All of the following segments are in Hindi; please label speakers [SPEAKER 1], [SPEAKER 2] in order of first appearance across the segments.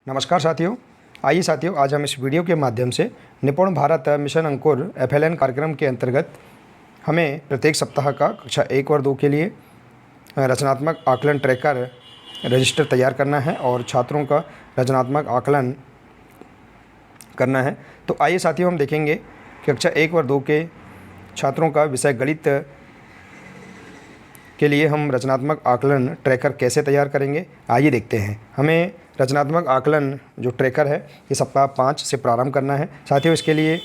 [SPEAKER 1] नमस्कार साथियों। आइए साथियों, आज हम इस वीडियो के माध्यम से निपुण भारत मिशन अंकुर FLN कार्यक्रम के अंतर्गत हमें प्रत्येक सप्ताह का कक्षा 1 और 2 के लिए रचनात्मक आकलन ट्रैकर रजिस्टर तैयार करना है और छात्रों का रचनात्मक आकलन करना है। तो आइए साथियों, हम देखेंगे कि कक्षा 1 और 2 के छात्रों का विषय गणित के लिए हम रचनात्मक आकलन ट्रैकर कैसे तैयार करेंगे। आइए देखते हैं। हमें रचनात्मक आकलन जो ट्रैकर है ये सप्ताह 5 से प्रारंभ करना है। साथियों, इसके लिए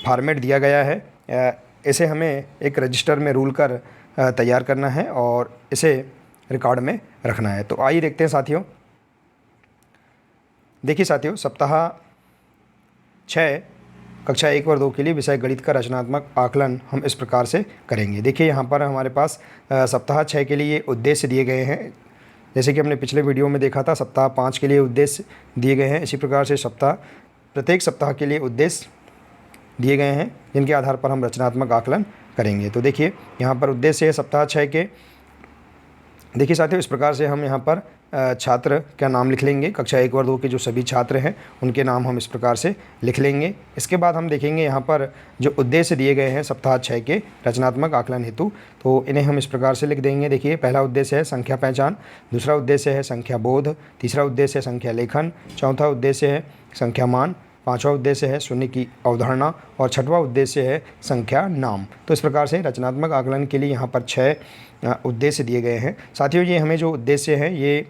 [SPEAKER 1] फॉर्मेट दिया गया है। इसे हमें एक रजिस्टर में रूल कर तैयार करना है और इसे रिकॉर्ड में रखना है। तो आइए देखते हैं साथियों। देखिए साथियों, सप्ताह 6 कक्षा 1 और 2 के लिए विषय गणित का रचनात्मक आकलन हम इस प्रकार से करेंगे। देखिए यहाँ पर हमारे पास सप्ताह 6 के लिए उद्देश्य दिए गए हैं। जैसे कि हमने पिछले वीडियो में देखा था, सप्ताह 5 के लिए उद्देश्य दिए गए हैं। इसी प्रकार से प्रत्येक सप्ताह के लिए उद्देश्य दिए गए हैं जिनके आधार पर हम रचनात्मक आकलन करेंगे। तो देखिए यहाँ पर उद्देश्य है सप्ताह 6 के। देखिए साथियों, इस प्रकार से हम यहाँ पर छात्र का नाम लिख लेंगे। कक्षा 1 और 2 के जो सभी छात्र हैं उनके नाम हम इस प्रकार से लिख लेंगे। इसके बाद हम देखेंगे यहाँ पर जो उद्देश्य दिए गए हैं सप्ताह 6 के रचनात्मक आकलन हेतु, तो इन्हें हम इस प्रकार से लिख देंगे। देखिए, पहला उद्देश्य है संख्या पहचान, दूसरा उद्देश्य है संख्या बोध, तीसरा उद्देश्य है संख्या लेखन, चौथा उद्देश्य है संख्या मान, पाँचवा उद्देश्य है शून्य की अवधारणा और छठवां उद्देश्य है संख्या नाम। तो इस प्रकार से रचनात्मक आकलन के लिए यहाँ पर 6 उद्देश्य दिए गए हैं। साथियों, ये हमें जो उद्देश्य है ये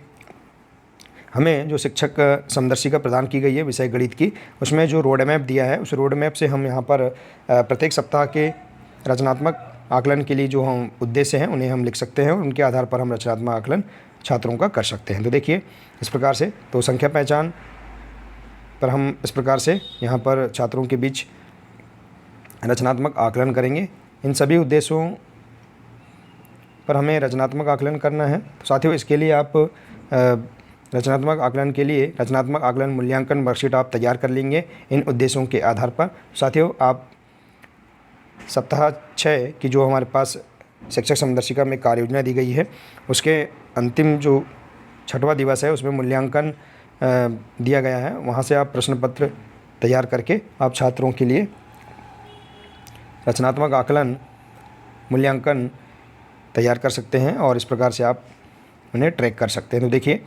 [SPEAKER 1] हमें जो शिक्षक समदर्शिका प्रदान की गई है विषय गणित की, उसमें जो रोड मैप दिया है उस रोड मैप से हम यहाँ पर प्रत्येक सप्ताह के रचनात्मक आकलन के लिए जो हम उद्देश्य हैं उन्हें हम लिख सकते हैं और उनके आधार पर हम रचनात्मक आकलन छात्रों का कर सकते हैं। तो देखिए इस प्रकार से, तो संख्या पहचान पर हम इस प्रकार से यहाँ पर छात्रों के बीच रचनात्मक आकलन करेंगे। इन सभी उद्देश्यों पर हमें रचनात्मक आकलन करना है। तो साथियों, इसके लिए आप रचनात्मक आकलन के लिए रचनात्मक आकलन मूल्यांकन वर्कशीट आप तैयार कर लेंगे इन उद्देश्यों के आधार पर। साथियों, आप सप्ताह 6 की जो हमारे पास शिक्षक समदर्शिका में कार्य योजना दी गई है उसके अंतिम जो 6वां दिवस है उसमें मूल्यांकन दिया गया है। वहाँ से आप प्रश्न पत्र तैयार करके आप छात्रों के लिए रचनात्मक आकलन मूल्यांकन तैयार कर सकते हैं और इस प्रकार से आप उन्हें ट्रैक कर सकते हैं। तो देखिए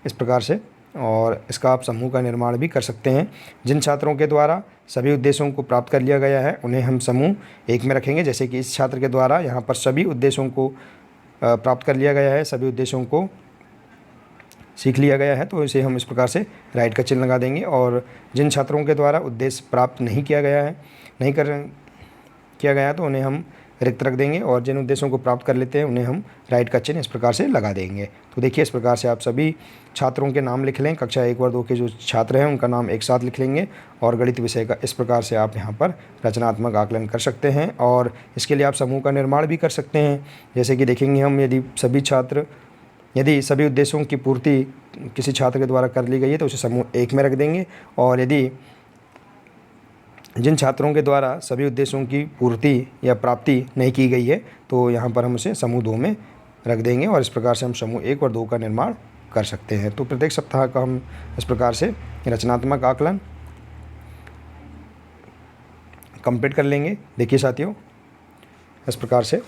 [SPEAKER 1] इस प्रकार से, और इसका आप समूह का निर्माण भी कर सकते हैं। जिन छात्रों के द्वारा सभी उद्देश्यों को प्राप्त कर लिया गया है उन्हें हम समूह 1 में रखेंगे। जैसे कि इस छात्र के द्वारा यहाँ पर सभी उद्देश्यों को प्राप्त कर लिया गया है, सभी उद्देश्यों को सीख लिया गया है, तो इसे हम इस प्रकार से राइट का चिन्ह लगा देंगे। और जिन छात्रों के द्वारा उद्देश्य प्राप्त नहीं किया गया तो उन्हें हम रिक्त रख देंगे और जिन उद्देश्यों को प्राप्त कर लेते हैं उन्हें हम राइट का चिन्ह इस प्रकार से लगा देंगे। तो देखिए इस प्रकार से आप सभी छात्रों के नाम लिख लें। कक्षा 1 और 2 के जो छात्र हैं उनका नाम एक साथ लिख लेंगे और गणित विषय का इस प्रकार से आप यहाँ पर रचनात्मक आकलन कर सकते हैं। और इसके लिए आप समूह का निर्माण भी कर सकते हैं। जैसे कि देखेंगे हम, यदि सभी उद्देश्यों की पूर्ति किसी छात्र के द्वारा कर ली गई है तो उसे समूह 1 में रख देंगे, और यदि जिन छात्रों के द्वारा सभी उद्देश्यों की पूर्ति या प्राप्ति नहीं की गई है तो यहाँ पर हम उसे समूह 2 में रख देंगे और इस प्रकार से हम समूह 1 और 2 का निर्माण कर सकते हैं। तो प्रत्येक सप्ताह का हम इस प्रकार से रचनात्मक आकलन कंप्लीट कर लेंगे। देखिए साथियों इस प्रकार से।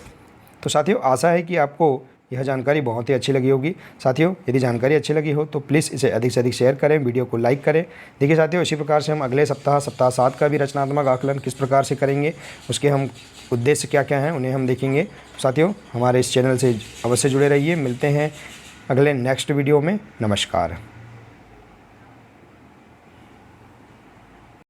[SPEAKER 1] तो साथियों, आशा है कि आपको यह जानकारी बहुत ही अच्छी लगी होगी। साथियों, यदि जानकारी अच्छी लगी हो तो प्लीज़ इसे अधिक से अधिक शेयर करें, वीडियो को लाइक करें। देखिए साथियों, इसी प्रकार से हम अगले सप्ताह 7 का भी रचनात्मक आकलन किस प्रकार से करेंगे, उसके हम उद्देश्य क्या क्या हैं उन्हें हम देखेंगे। साथियों, हमारे इस चैनल से अवश्य जुड़े रहिए। मिलते हैं अगले नेक्स्ट वीडियो में। नमस्कार।